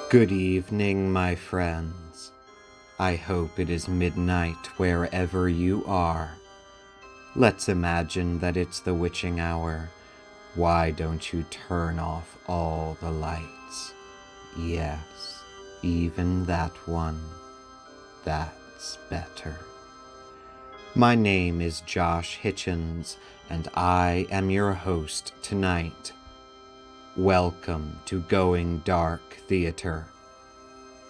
Good evening, my friends. I hope it is midnight wherever you are. Let's imagine that it's the witching hour. Why don't you turn off all the lights? Yes, even that one. That's better. My name is Josh Hitchens, and I am your host tonight. Welcome to Going Dark Theater.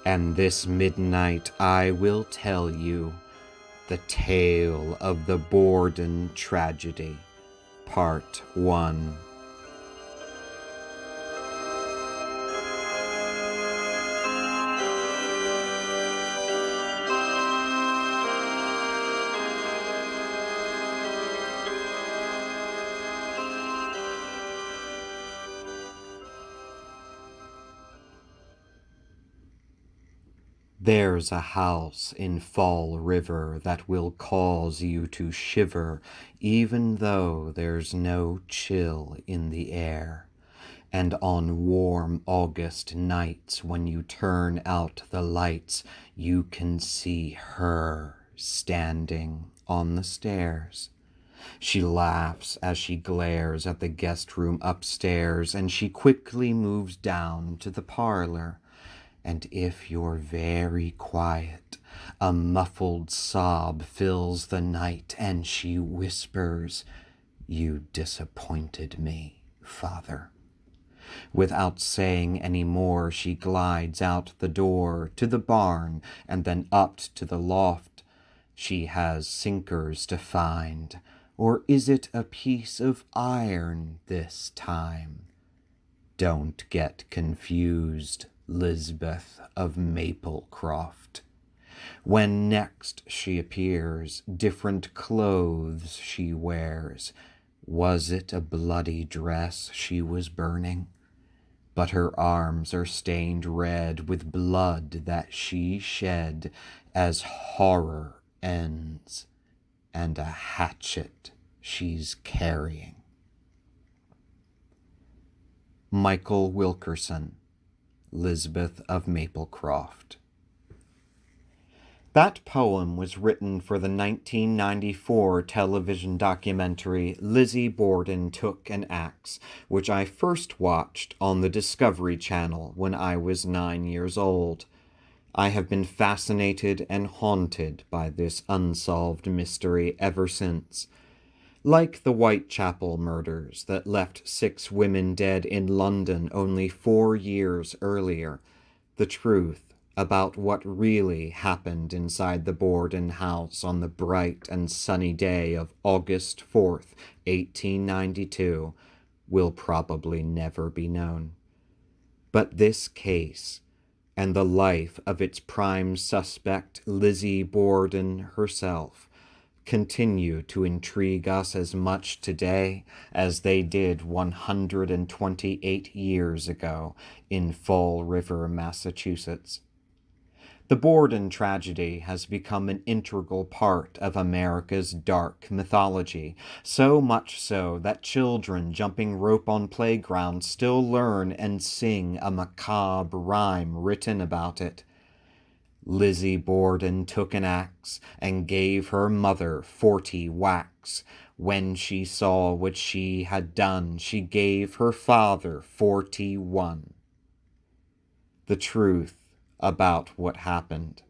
And this midnight I will tell you the tale of the Borden tragedy, Part 1. There's a house in Fall River that will cause you to shiver, even though there's no chill in the air. And on warm August nights, when you turn out the lights, you can see her standing on the stairs. She laughs as she glares at the guest room upstairs, and she quickly moves down to the parlor. And if you're very quiet, a muffled sob fills the night, and she whispers, "You disappointed me, Father." Without saying any more, she glides out the door, to the barn, and then up to the loft. She has sinkers to find, or is it a piece of iron this time? Don't get confused, Lisbeth of Maplecroft. When next she appears, different clothes she wears. Was it a bloody dress she was burning? But her arms are stained red with blood that she shed as horror ends, and a hatchet she's carrying. Michael Wilkerson, Lisbeth of Maplecroft. That poem was written for the 1994 television documentary Lizzie Borden Took an Axe, which I first watched on the Discovery Channel when I was 9 years old. I have been fascinated and haunted by this unsolved mystery ever since. Like the Whitechapel murders that left 6 women dead in London only 4 years earlier, the truth about what really happened inside the Borden house on the bright and sunny day of August 4th, 1892, will probably never be known. But this case, and the life of its prime suspect, Lizzie Borden herself, continue to intrigue us as much today as they did 128 years ago in Fall River, Massachusetts. The Borden tragedy has become an integral part of America's dark mythology, so much so that children jumping rope on playgrounds still learn and sing a macabre rhyme written about it. Lizzie Borden took an axe and gave her mother 40 whacks. When she saw what she had done, she gave her father 41. The truth about what happened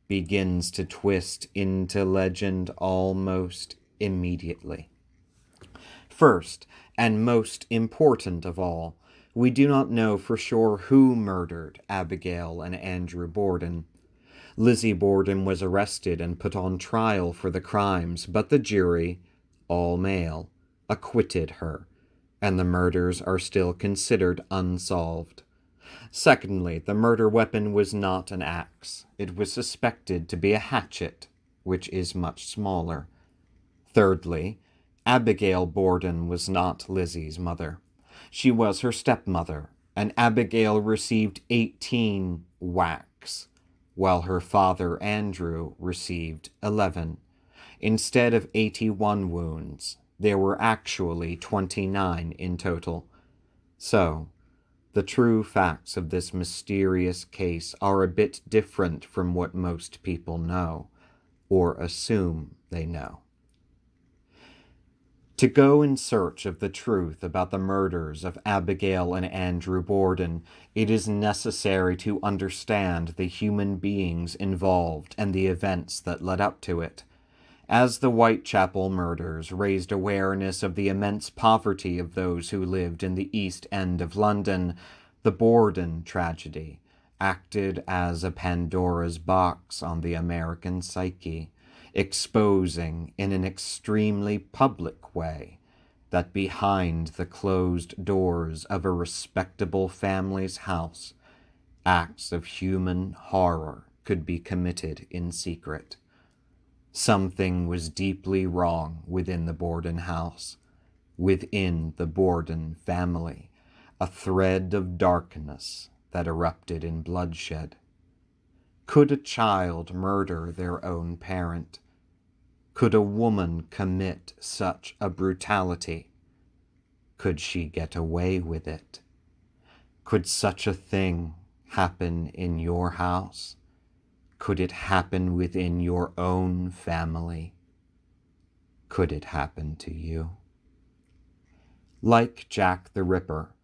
begins to twist into legend almost immediately. First, and most important of all, we do not know for sure who murdered Abigail and Andrew Borden. Lizzie Borden was arrested and put on trial for the crimes, but the jury, all male, acquitted her, and the murders are still considered unsolved. Secondly, the murder weapon was not an axe. It was suspected to be a hatchet, which is much smaller. Thirdly, Abigail Borden was not Lizzie's mother. She was her stepmother, and Abigail received 18 whacks, while her father Andrew received 11. Instead of 81 wounds, there were actually 29 in total. So, The true facts of this mysterious case are a bit different from what most people know, or assume they know. To go in search of the truth about the murders of Abigail and Andrew Borden, it is necessary to understand the human beings involved and the events that led up to it. As the Whitechapel murders raised awareness of the immense poverty of those who lived in the East End of London, the Borden tragedy acted as a Pandora's box on the American psyche, exposing in an extremely public way that behind the closed doors of a respectable family's house, acts of human horror could be committed in secret. Something was deeply wrong within the Borden house, within the Borden family, a thread of darkness that erupted in bloodshed. Could a child murder their own parent? Could a woman commit such a brutality? Could she get away with it? Could such a thing happen in your house? Could it happen within your own family? Could it happen to you? Like Jack the Ripper,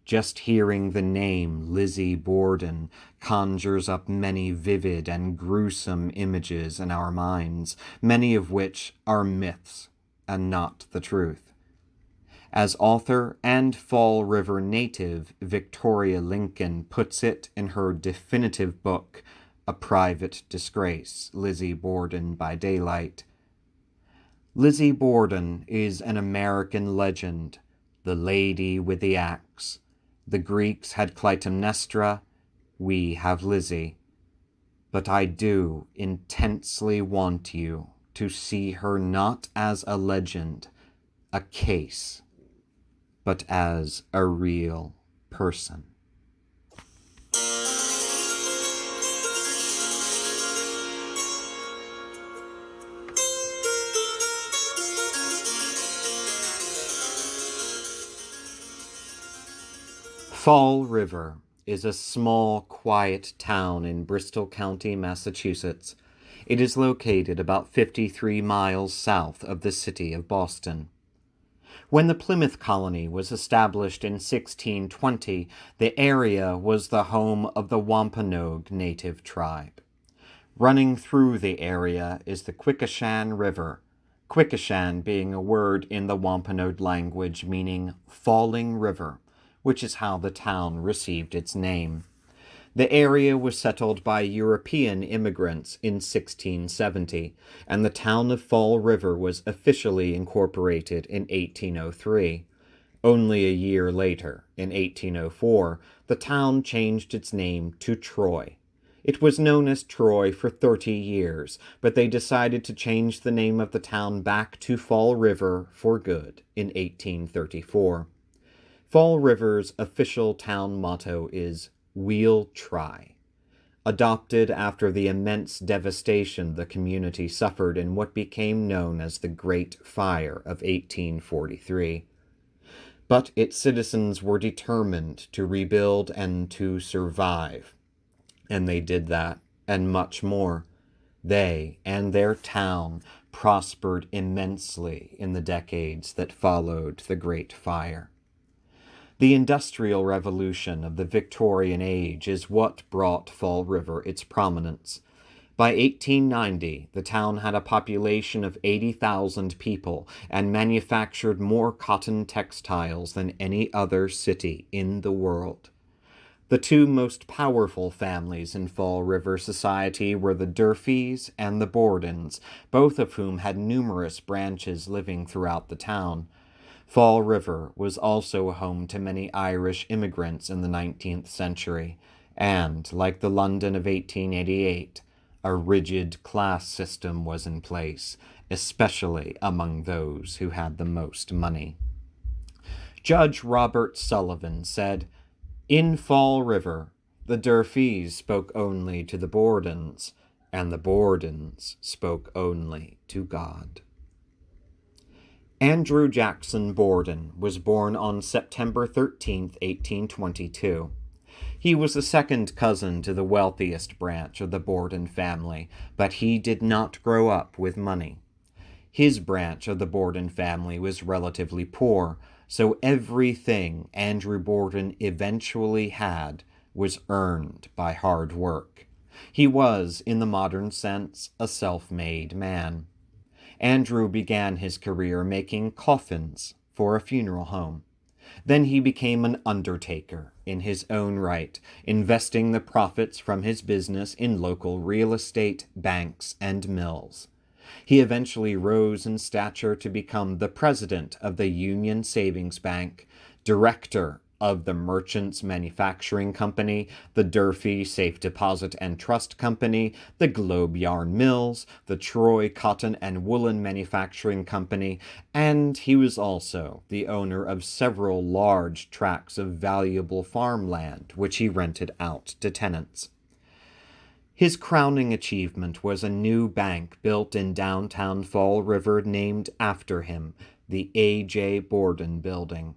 just hearing the name Lizzie Borden conjures up many vivid and gruesome images in our minds, many of which are myths and not the truth. As author and Fall River native Victoria Lincoln puts it in her definitive book, A Private Disgrace, Lizzie Borden by Daylight, Lizzie Borden is an American legend, the lady with the axe. The Greeks had Clytemnestra, we have Lizzie. But I do intensely want you to see her not as a legend, a case, but as a real person. Fall River is a small, quiet town in Bristol County, Massachusetts. It is located about 53 miles south of the city of Boston. When the Plymouth colony was established in 1620, the area was the home of the Wampanoag native tribe. Running through the area is the Quequechan River, Quequechan being a word in the Wampanoag language meaning falling river, which is how the town received its name. The area was settled by European immigrants in 1670, and the town of Fall River was officially incorporated in 1803. Only a year later, in 1804, the town changed its name to Troy. It was known as Troy for 30 years, but they decided to change the name of the town back to Fall River for good in 1834. Fall River's official town motto is, "We'll try," adopted after the immense devastation the community suffered in what became known as the Great Fire of 1843. But its citizens were determined to rebuild and to survive, and they did that, and much more. They and their town prospered immensely in the decades that followed the Great Fire. The Industrial Revolution of the Victorian Age is what brought Fall River its prominence. By 1890, the town had a population of 80,000 people and manufactured more cotton textiles than any other city in the world. The two most powerful families in Fall River society were the Durfees and the Bordens, both of whom had numerous branches living throughout the town. Fall River was also home to many Irish immigrants in the 19th century, and, like the London of 1888, a rigid class system was in place, especially among those who had the most money. Judge Robert Sullivan said, "In Fall River, the Durfees spoke only to the Bordens, and the Bordens spoke only to God." Andrew Jackson Borden was born on September 13, 1822. He was the second cousin to the wealthiest branch of the Borden family, but he did not grow up with money. His branch of the Borden family was relatively poor, so everything Andrew Borden eventually had was earned by hard work. He was, in the modern sense, a self-made man. Andrew began his career making coffins for a funeral home. Then he became an undertaker in his own right, investing the profits from his business in local real estate, banks, and mills. He eventually rose in stature to become the president of the Union Savings Bank, director of the Merchants Manufacturing Company, the Durfee Safe Deposit and Trust Company, the Globe Yarn Mills, the Troy Cotton and Woolen Manufacturing Company, and he was also the owner of several large tracts of valuable farmland which he rented out to tenants. His crowning achievement was a new bank built in downtown Fall River named after him, the A.J. Borden Building.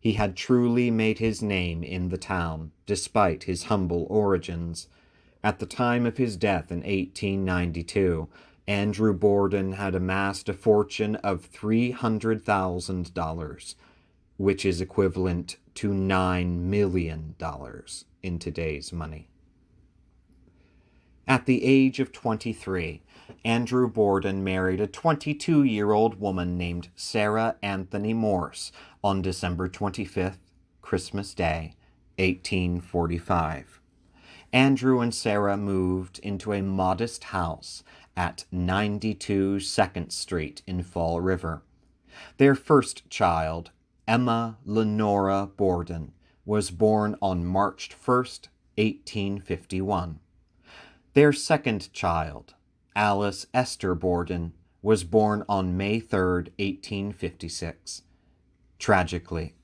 He had truly made his name in the town, despite his humble origins. At the time of his death in 1892, Andrew Borden had amassed a fortune of $300,000, which is equivalent to $9 million in today's money. At the age of 23, Andrew Borden married a 22-year-old woman named Sarah Anthony Morse on December 25th, Christmas Day, 1845. Andrew and Sarah moved into a modest house at 92 2nd Street in Fall River. Their first child, Emma Lenora Borden, was born on March 1st, 1851. Their second child, Alice Esther Borden, was born on May 3, 1856. Tragically,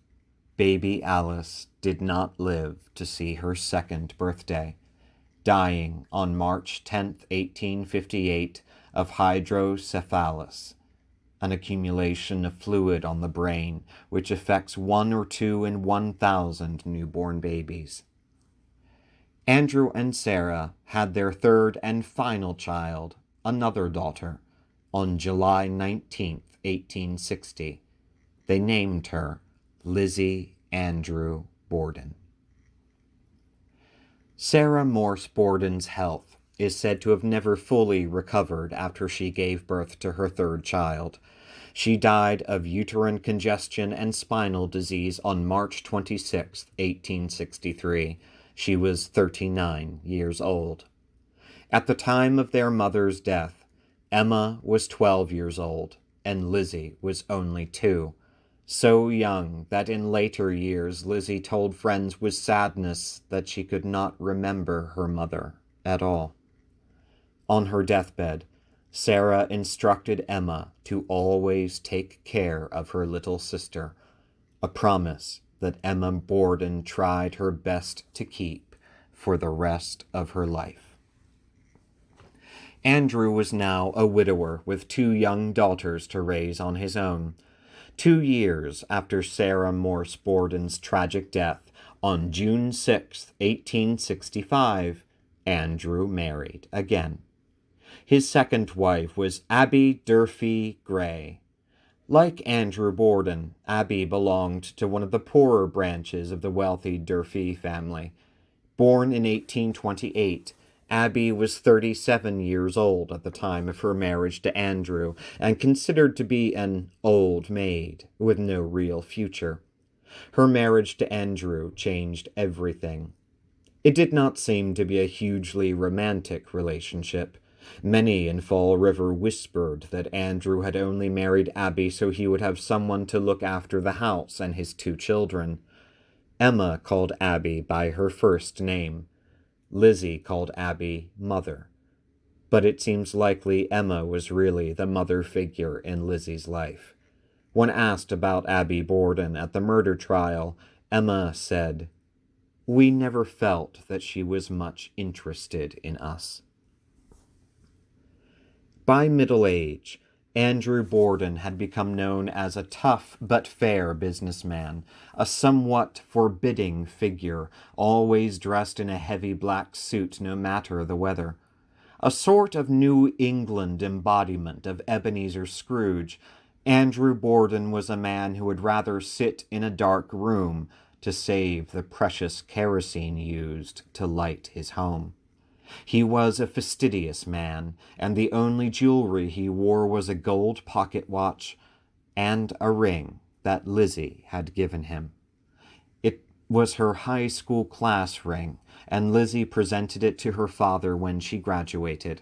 baby Alice did not live to see her second birthday, dying on March 10, 1858, of hydrocephalus, an accumulation of fluid on the brain which affects 1 or 2 in 1,000 newborn babies. Andrew and Sarah had their third and final child, another daughter, on July 19, 1860. They named her Lizzie Andrew Borden. Sarah Morse Borden's health is said to have never fully recovered after she gave birth to her third child. She died of uterine congestion and spinal disease on March 26, 1863. She was 39 years old. At the time of their mother's death, Emma was 12 years old, and Lizzie was only 2. So young that in later years Lizzie told friends with sadness that she could not remember her mother at all. On her deathbed, Sarah instructed Emma to always take care of her little sister, a promise that Emma Borden tried her best to keep for the rest of her life. Andrew was now a widower with 2 young daughters to raise on his own. 2 years after Sarah Morse Borden's tragic death, on June 6, 1865, Andrew married again. His second wife was Abby Durfee Gray. Like Andrew Borden, Abby belonged to one of the poorer branches of the wealthy Durfee family. Born in 1828, Abby was 37 years old at the time of her marriage to Andrew and considered to be an old maid with no real future. Her marriage to Andrew changed everything. It did not seem to be a hugely romantic relationship. Many in Fall River whispered that Andrew had only married Abby so he would have someone to look after the house and his 2 children. Emma called Abby by her first name. Lizzie called Abby Mother. But it seems likely Emma was really the mother figure in Lizzie's life. When asked about Abby Borden at the murder trial, Emma said, "We never felt that she was much interested in us." By middle age, Andrew Borden had become known as a tough but fair businessman, a somewhat forbidding figure, always dressed in a heavy black suit no matter the weather. A sort of New England embodiment of Ebenezer Scrooge, Andrew Borden was a man who would rather sit in a dark room to save the precious kerosene used to light his home. He was a fastidious man, and the only jewelry he wore was a gold pocket watch and a ring that Lizzie had given him. It was her high school class ring, and Lizzie presented it to her father when she graduated.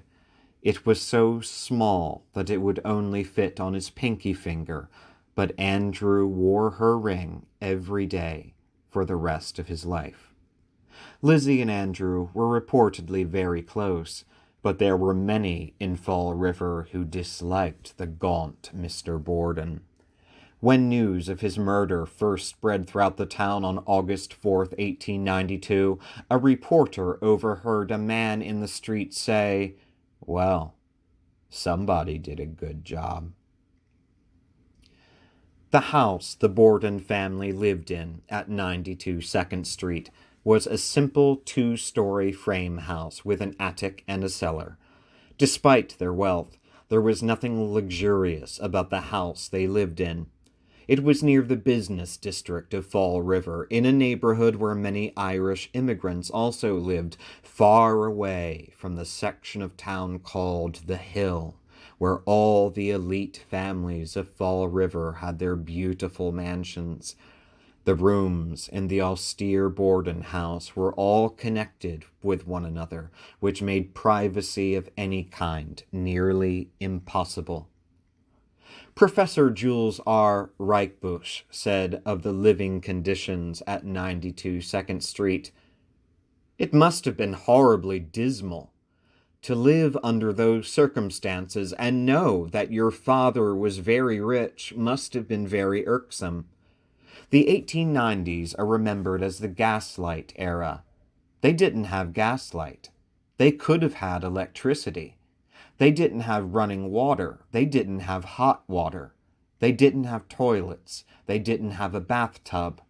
It was so small that it would only fit on his pinky finger, but Andrew wore her ring every day for the rest of his life. Lizzie and Andrew were reportedly very close, but there were many in Fall River who disliked the gaunt Mr. Borden. When news of his murder first spread throughout the town on August 4th, 1892, a reporter overheard a man in the street say, "Well, somebody did a good job." The house the Borden family lived in at 92 2nd Street was a simple two-story frame house with an attic and a cellar. Despite their wealth, there was nothing luxurious about the house they lived in. It was near the business district of Fall River, in a neighborhood where many Irish immigrants also lived, far away from the section of town called the Hill, where all the elite families of Fall River had their beautiful mansions. The rooms in the austere Borden house were all connected with one another, which made privacy of any kind nearly impossible. Professor Jules R. Reichbusch said of the living conditions at 92 2nd Street, "It must have been horribly dismal. To live under those circumstances and know that your father was very rich must have been very irksome. The 1890s are remembered as the gaslight era. They didn't have gaslight. They could have had electricity. They didn't have running water. They didn't have hot water. They didn't have toilets. They didn't have a bathtub.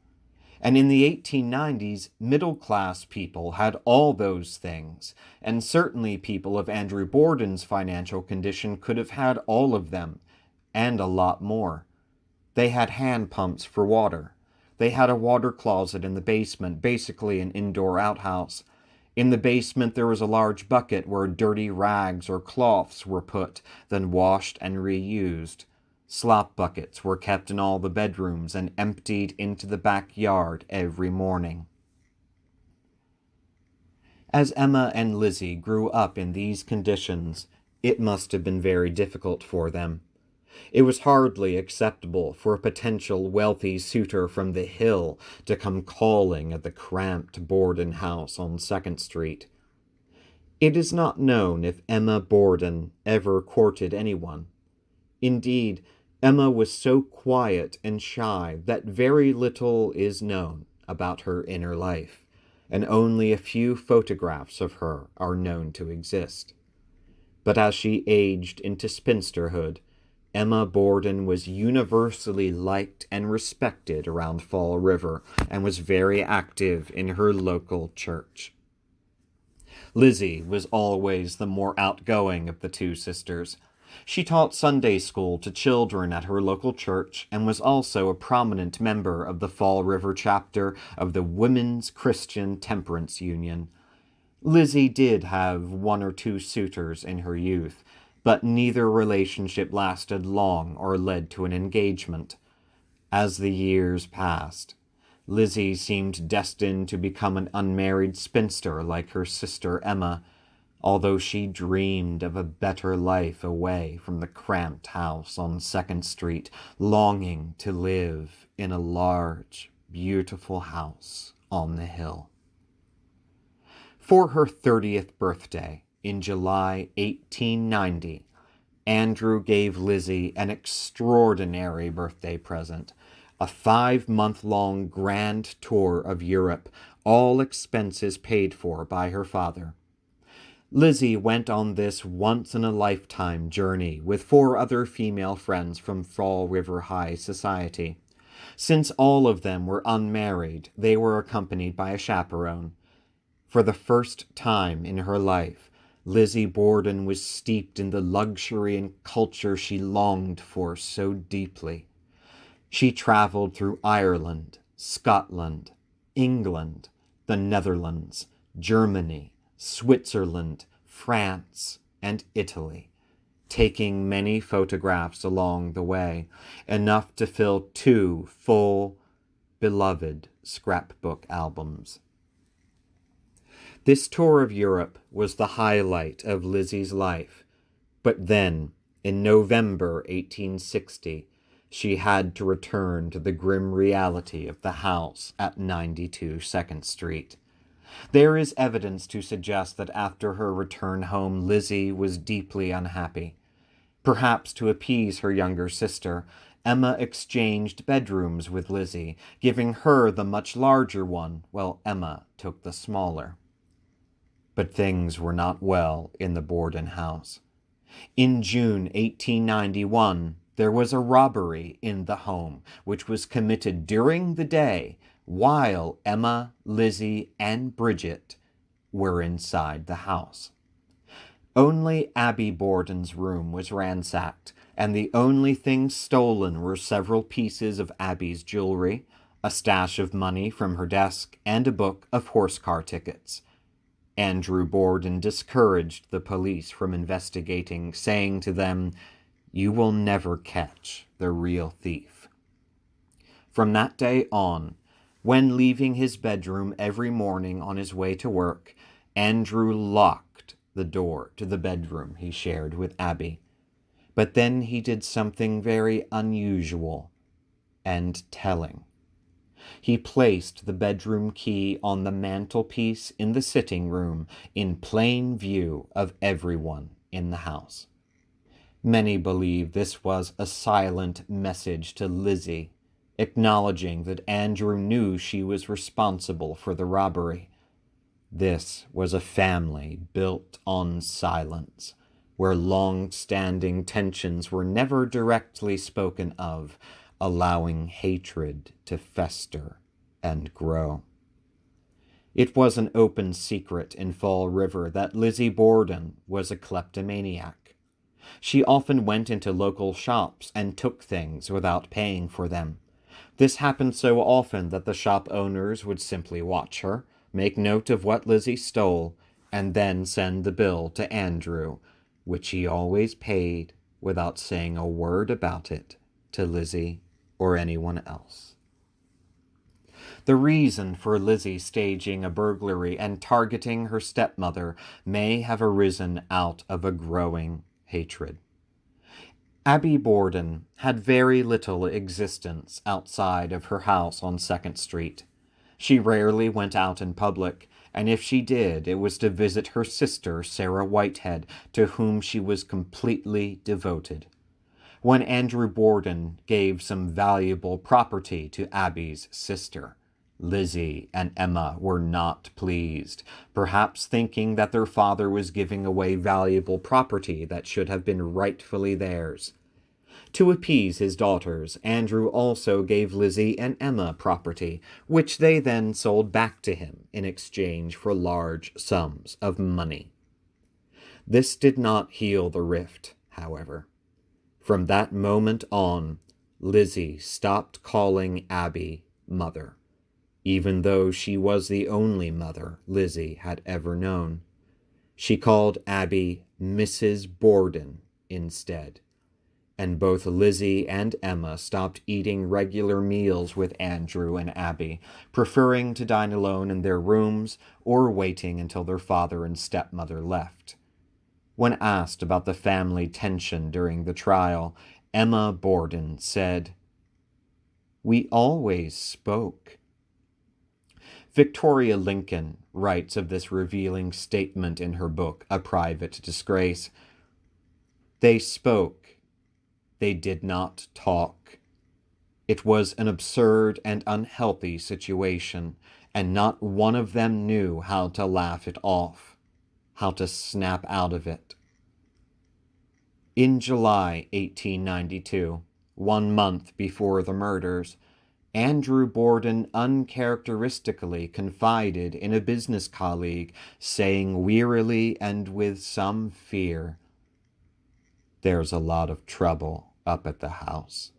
And in the 1890s, middle-class people had all those things, and certainly people of Andrew Borden's financial condition could have had all of them, and a lot more. They had hand pumps for water. They had a water closet in the basement, basically an indoor outhouse. In the basement there was a large bucket where dirty rags or cloths were put, then washed and reused. Slop buckets were kept in all the bedrooms and emptied into the backyard every morning." As Emma and Lizzie grew up in these conditions, it must have been very difficult for them. It was hardly acceptable for a potential wealthy suitor from the Hill to come calling at the cramped Borden house on 2nd Street. It is not known if Emma Borden ever courted anyone. Indeed, Emma was so quiet and shy that very little is known about her inner life, and only a few photographs of her are known to exist. But as she aged into spinsterhood, Emma Borden was universally liked and respected around Fall River and was very active in her local church. Lizzie was always the more outgoing of the two sisters. She taught Sunday school to children at her local church and was also a prominent member of the Fall River chapter of the Women's Christian Temperance Union. Lizzie did have one or two suitors in her youth, but neither relationship lasted long or led to an engagement. As the years passed, Lizzie seemed destined to become an unmarried spinster like her sister Emma, although she dreamed of a better life away from the cramped house on 2nd Street, longing to live in a large, beautiful house on the hill. For her 30th birthday, in July 1890, Andrew gave Lizzie an extraordinary birthday present, a 5-month-long grand tour of Europe, all expenses paid for by her father. Lizzie went on this once-in-a-lifetime journey with 4 other female friends from Fall River High society. Since all of them were unmarried, they were accompanied by a chaperone. For the first time in her life, Lizzie Borden was steeped in the luxury and culture she longed for so deeply. She traveled through Ireland, Scotland, England, the Netherlands, Germany, Switzerland, France, and Italy, taking many photographs along the way, enough to fill 2 full, beloved scrapbook albums. This tour of Europe was the highlight of Lizzie's life, but then, in November 1860, she had to return to the grim reality of the house at 92 2nd Street. There is evidence to suggest that after her return home, Lizzie was deeply unhappy. Perhaps to appease her younger sister, Emma exchanged bedrooms with Lizzie, giving her the much larger one, while Emma took the smaller. But things were not well in the Borden house. In June 1891, there was a robbery in the home, which was committed during the day while Emma, Lizzie, and Bridget were inside the house. Only Abby Borden's room was ransacked, and the only things stolen were several pieces of Abby's jewelry, a stash of money from her desk, and a book of horse-car tickets. Andrew Borden discouraged the police from investigating, saying to them, "You will never catch the real thief." From that day on, when leaving his bedroom every morning on his way to work, Andrew locked the door to the bedroom he shared with Abby. But then he did something very unusual and telling. He placed the bedroom key on the mantelpiece in the sitting room in plain view of everyone in the house. Many believe this was a silent message to Lizzie, acknowledging that Andrew knew she was responsible for the robbery. This was a family built on silence, where long-standing tensions were never directly spoken of, allowing hatred to fester and grow. It was an open secret in Fall River that Lizzie Borden was a kleptomaniac. She often went into local shops and took things without paying for them. This happened so often that the shop owners would simply watch her, make note of what Lizzie stole, and then send the bill to Andrew, which he always paid without saying a word about it to Lizzie or anyone else. The reason for Lizzie staging a burglary and targeting her stepmother may have arisen out of a growing hatred. Abby Borden had very little existence outside of her house on 2nd Street. She rarely went out in public, and if she did, it was to visit her sister, Sarah Whitehead, to whom she was completely devoted. When Andrew Borden gave some valuable property to Abby's sister, Lizzie and Emma were not pleased, perhaps thinking that their father was giving away valuable property that should have been rightfully theirs. To appease his daughters, Andrew also gave Lizzie and Emma property, which they then sold back to him in exchange for large sums of money. This did not heal the rift, however. From that moment on, Lizzie stopped calling Abby mother, even though she was the only mother Lizzie had ever known. She called Abby Mrs. Borden instead, and both Lizzie and Emma stopped eating regular meals with Andrew and Abby, preferring to dine alone in their rooms or waiting until their father and stepmother left. When asked about the family tension during the trial, Emma Borden said, "We always spoke." Victoria Lincoln writes of this revealing statement in her book, A Private Disgrace. "They spoke. They did not talk. It was an absurd and unhealthy situation, and not one of them knew how to laugh it off. how to snap out of it. In July 1892, 1 month before the murders, Andrew Borden uncharacteristically confided in a business colleague, saying wearily and with some fear, "There's a lot of trouble up at the house."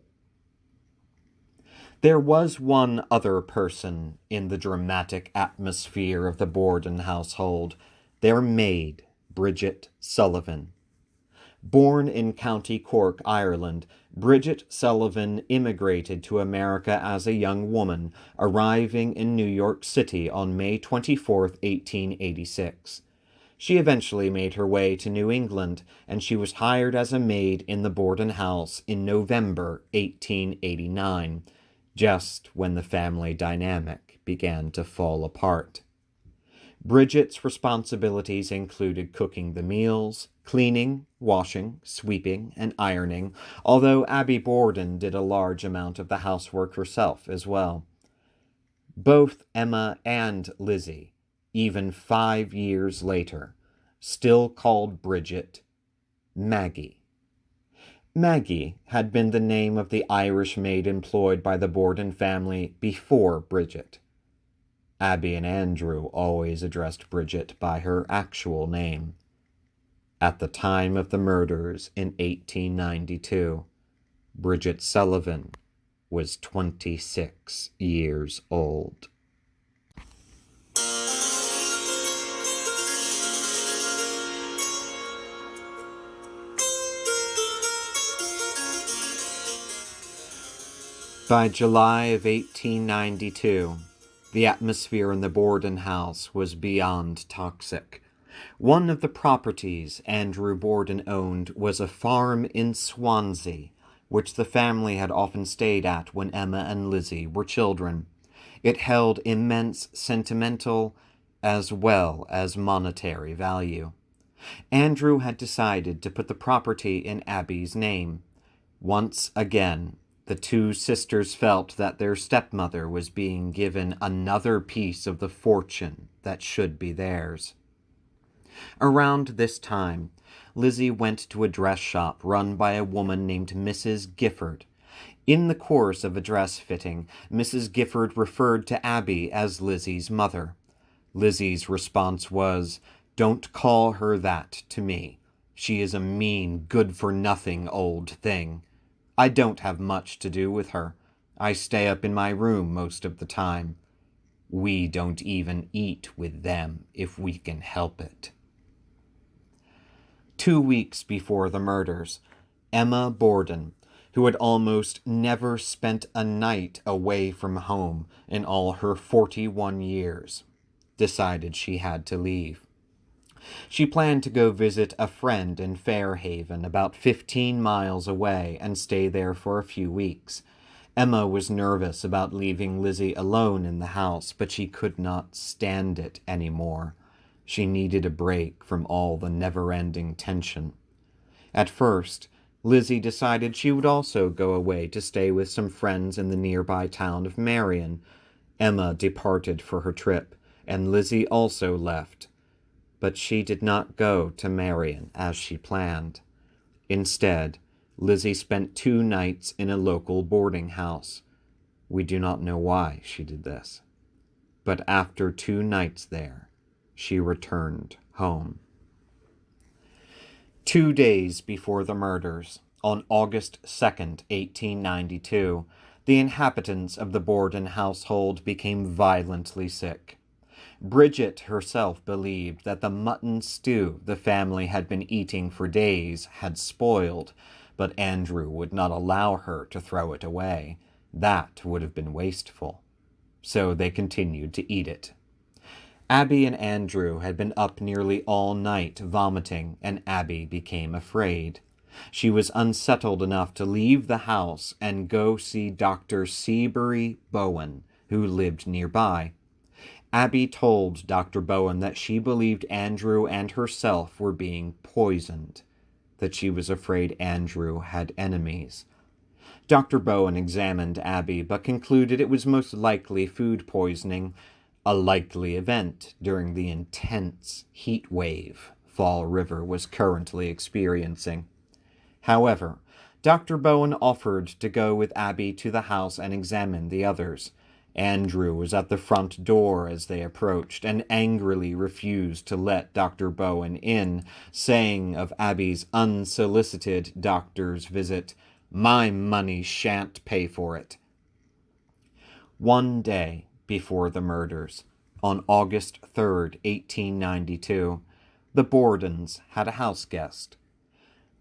There was one other person in the dramatic atmosphere of the Borden household, their maid, Bridget Sullivan. Born in County Cork, Ireland, Bridget Sullivan immigrated to America as a young woman, arriving in New York City on May 24, 1886. She eventually made her way to New England, and she was hired as a maid in the Borden house in November 1889, just when the family dynamic began to fall apart. Bridget's responsibilities included cooking the meals, cleaning, washing, sweeping, and ironing, although Abby Borden did a large amount of the housework herself as well. Both Emma and Lizzie, even 5 years later, still called Bridget Maggie. Maggie had been the name of the Irish maid employed by the Borden family before Bridget. Abby and Andrew always addressed Bridget by her actual name. At the time of the murders in 1892, Bridget Sullivan was 26 years old. By July of 1892, the atmosphere in the Borden house was beyond toxic. One of the properties Andrew Borden owned was a farm in Swansea, which the family had often stayed at when Emma and Lizzie were children. It held immense sentimental as well as monetary value. Andrew had decided to put the property in Abby's name. Once again, the two sisters felt that their stepmother was being given another piece of the fortune that should be theirs. Around this time, Lizzie went to a dress shop run by a woman named Mrs. Gifford. In the course of a dress fitting, Mrs. Gifford referred to Abby as Lizzie's mother. Lizzie's response was, "Don't call her that to me. She is a mean, good-for-nothing old thing. I don't have much to do with her. I stay up in my room most of the time. We don't even eat with them if we can help it." 2 weeks before the murders, Emma Borden, who had almost never spent a night away from home in all her 41 years, decided she had to leave. She planned to go visit a friend in Fairhaven, about 15 miles away, and stay there for a few weeks. Emma was nervous about leaving Lizzie alone in the house, but she could not stand it anymore. She needed a break from all the never-ending tension. At first, Lizzie decided she would also go away to stay with some friends in the nearby town of Marion. Emma departed for her trip, and Lizzie also left. But she did not go to Marion as she planned. Instead, Lizzie spent 2 nights in a local boarding house. We do not know why she did this. But after 2 nights there, she returned home. 2 days before the murders, on August 2nd, 1892, the inhabitants of the Borden household became violently sick. Bridget herself believed that the mutton stew the family had been eating for days had spoiled, but Andrew would not allow her to throw it away. That would have been wasteful. So they continued to eat it. Abby and Andrew had been up nearly all night vomiting, and Abby became afraid. She was unsettled enough to leave the house and go see Dr. Seabury Bowen, who lived nearby. Abby told Dr. Bowen that she believed Andrew and herself were being poisoned, that she was afraid Andrew had enemies. Dr. Bowen examined Abby, but concluded it was most likely food poisoning. a likely event during the intense heat wave Fall River was currently experiencing. However, Dr. Bowen offered to go with Abby to the house and examine the others. Andrew was at the front door as they approached and angrily refused to let Dr. Bowen in, saying of Abby's unsolicited doctor's visit, "My money shan't pay for it." One day before the murders, on August 3rd, 1892, the Bordens had a house guest.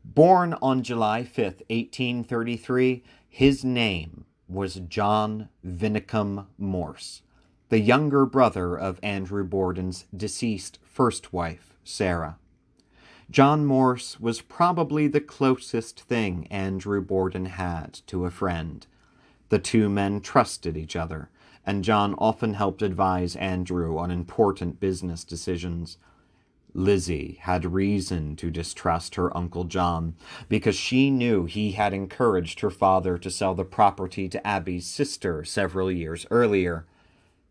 Born on July 5th, 1833, his name was John Vinicum Morse, the younger brother of Andrew Borden's deceased first wife, Sarah. John Morse was probably the closest thing Andrew Borden had to a friend. The two men trusted each other, and John often helped advise Andrew on important business decisions. Lizzie had reason to distrust her Uncle John because she knew he had encouraged her father to sell the property to Abby's sister several years earlier.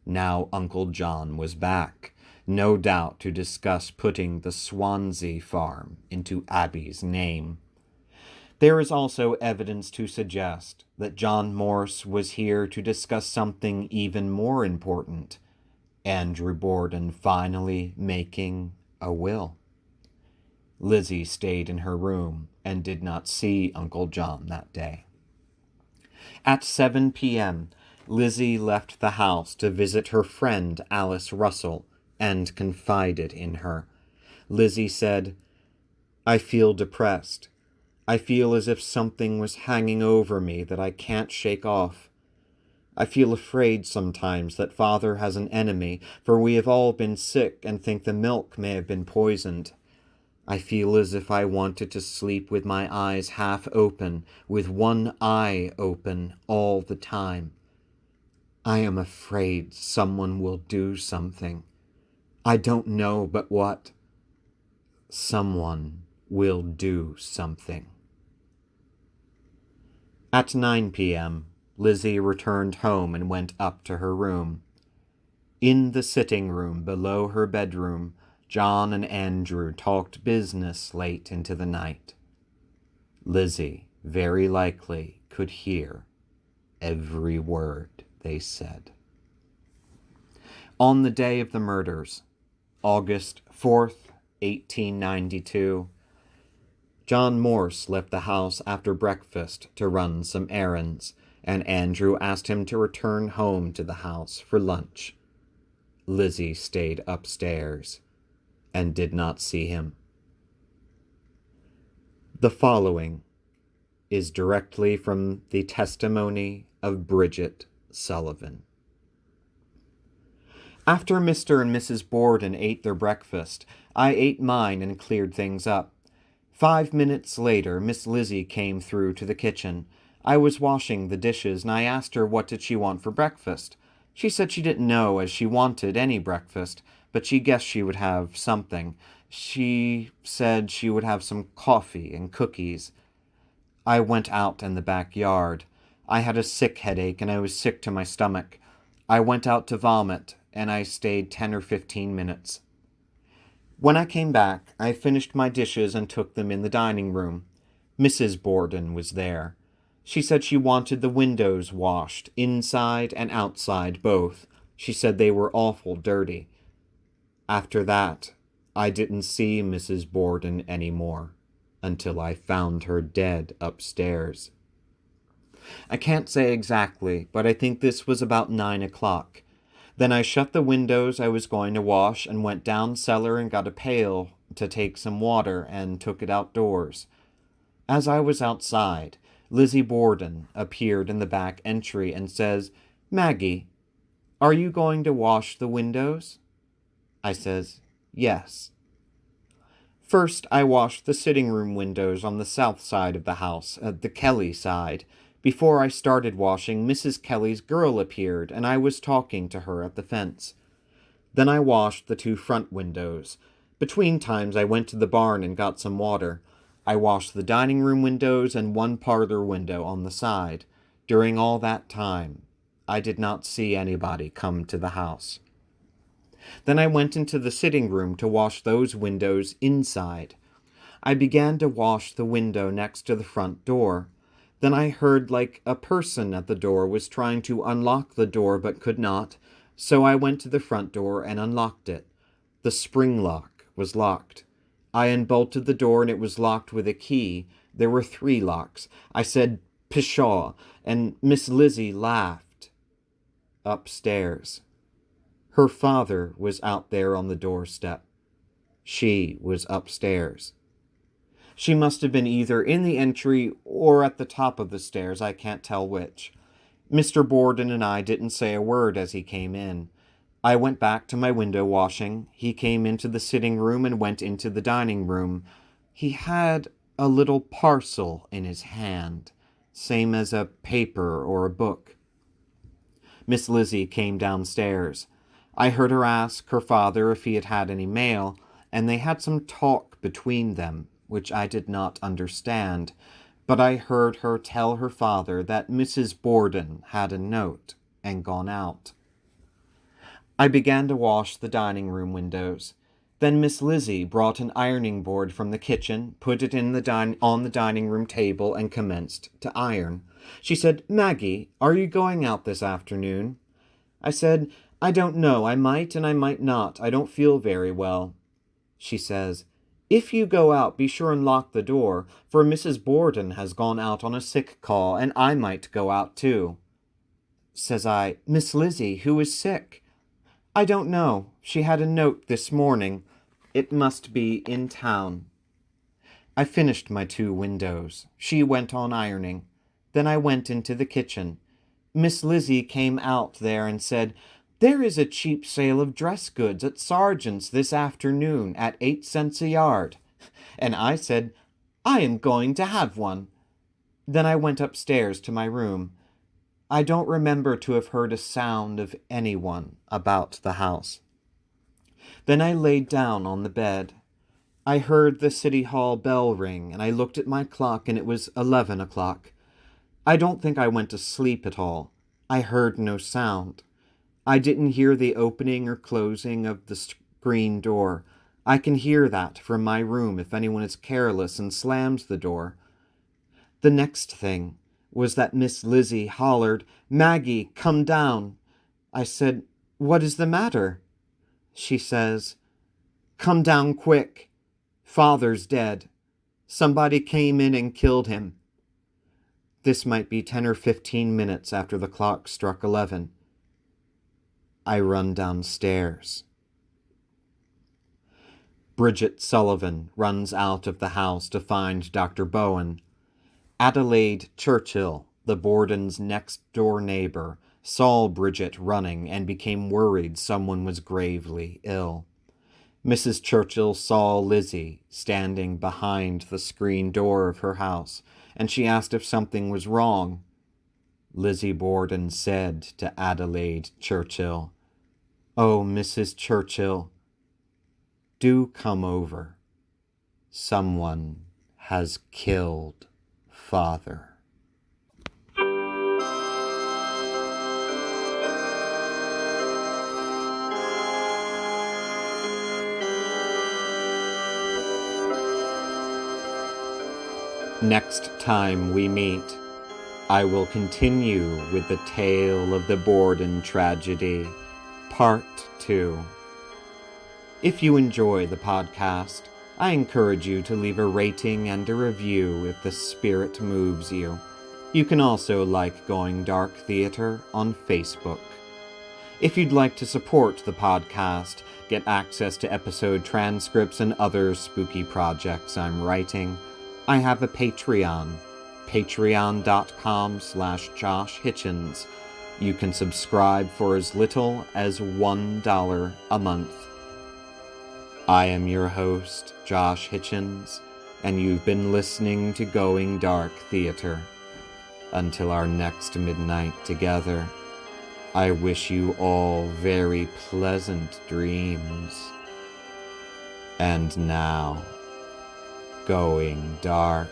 Now Uncle John was back, no doubt to discuss putting the Swansea farm into Abby's name. There is also evidence to suggest that John Morse was here to discuss something even more important: Andrew Borden finally making a will. Lizzie stayed in her room and did not see Uncle John that day. At 7 p.m., Lizzie left the house to visit her friend Alice Russell and confided in her. Lizzie said, "I feel depressed. I feel as if something was hanging over me that I can't shake off. I feel afraid sometimes that Father has an enemy, for we have all been sick and think the milk may have been poisoned. I feel as if I wanted to sleep with my eyes half open, with one eye open all the time. I am afraid someone will do something. I don't know but what. Someone will do something." At 9 p.m., Lizzie returned home and went up to her room. In the sitting room below her bedroom, John and Andrew talked business late into the night. Lizzie very likely could hear every word they said. On the day of the murders, August 4th, 1892, John Morse left the house after breakfast to run some errands, and Andrew asked him to return home to the house for lunch. Lizzie stayed upstairs and did not see him. The following is directly from the testimony of Bridget Sullivan. After Mr. and Mrs. Borden ate their breakfast, I ate mine and cleared things up. 5 minutes later, Miss Lizzie came through to the kitchen. I was washing the dishes, and I asked her what did she want for breakfast. She said she didn't know as she wanted any breakfast, but she guessed she would have something. She said she would have some coffee and cookies. I went out in the backyard. I had a sick headache, and I was sick to my stomach. I went out to vomit, and I stayed 10 or 15 minutes. When I came back, I finished my dishes and took them in the dining room. Mrs. Borden was there. She said she wanted the windows washed, inside and outside both. She said they were awful dirty. After that, I didn't see Mrs. Borden anymore until I found her dead upstairs. I can't say exactly, but I think this was about 9 o'clock. Then I shut the windows I was going to wash and went down cellar and got a pail to take some water and took it outdoors. As I was outside, Lizzie Borden appeared in the back entry and says, "Maggie, are you going to wash the windows?" I says, "Yes." First, I washed the sitting room windows on the south side of the house, the Kelly side. Before I started washing, Mrs. Kelly's girl appeared, and I was talking to her at the fence. Then I washed the 2 front windows. Between times, I went to the barn and got some water. I washed the dining room windows and 1 parlor window on the side. During all that time, I did not see anybody come to the house. Then I went into the sitting room to wash those windows inside. I began to wash the window next to the front door. Then I heard like a person at the door was trying to unlock the door but could not, so I went to the front door and unlocked it. The spring lock was locked. I unbolted the door and it was locked with a key. There were 3 locks. I said, "Pshaw," and Miss Lizzie laughed. Upstairs. Her father was out there on the doorstep. She was upstairs. She must have been either in the entry or at the top of the stairs, I can't tell which. Mr. Borden and I didn't say a word as he came in. I went back to my window washing. He came into the sitting room and went into the dining room. He had a little parcel in his hand, same as a paper or a book. Miss Lizzie came downstairs. I heard her ask her father if he had had any mail, and they had some talk between them, which I did not understand, but I heard her tell her father that Mrs. Borden had a note and gone out. I began to wash the dining room windows. Then Miss Lizzie brought an ironing board from the kitchen, put it on the dining room table, and commenced to iron. She said, "Maggie, are you going out this afternoon?" I said, "I don't know. I might and I might not. I don't feel very well." She says, "If you go out, be sure and lock the door, for Mrs. Borden has gone out on a sick call, and I might go out too." Says I, "Miss Lizzie, who is sick?" "I don't know. She had a note this morning. It must be in town." I finished my 2 windows. She went on ironing. Then I went into the kitchen. Miss Lizzie came out there and said, "There is a cheap sale of dress goods at Sargent's this afternoon at 8 cents a yard." And I said, "I am going to have one." Then I went upstairs to my room. I don't remember to have heard a sound of anyone about the house. Then I laid down on the bed. I heard the City Hall bell ring, and I looked at my clock, and it was 11 o'clock. I don't think I went to sleep at all. I heard no sound. I didn't hear the opening or closing of the screen door. I can hear that from my room if anyone is careless and slams the door. The next thing was that Miss Lizzie hollered, "Maggie, come down." I said, "What is the matter?" She says, "Come down quick. Father's dead. Somebody came in and killed him." This might be 10 or 15 minutes after the clock struck 11. I run downstairs. Bridget Sullivan runs out of the house to find Dr. Bowen. Adelaide Churchill, the Bordens' next-door neighbor, saw Bridget running and became worried someone was gravely ill. Mrs. Churchill saw Lizzie standing behind the screen door of her house, and she asked if something was wrong. Lizzie Borden said to Adelaide Churchill, "Oh, Mrs. Churchill, do come over. Someone has killed Father." Next time we meet, I will continue with the tale of the Borden tragedy, Part 2. If you enjoy the podcast, I encourage you to leave a rating and a review if the spirit moves you. You can also like Going Dark Theater on Facebook. If you'd like to support the podcast, get access to episode transcripts and other spooky projects I'm writing, I have a Patreon, patreon.com/Josh Hitchens. You can subscribe for as little as $1 a month. I am your host, Josh Hitchens, and you've been listening to Going Dark Theater. Until our next midnight together, I wish you all very pleasant dreams. And now, Going Dark.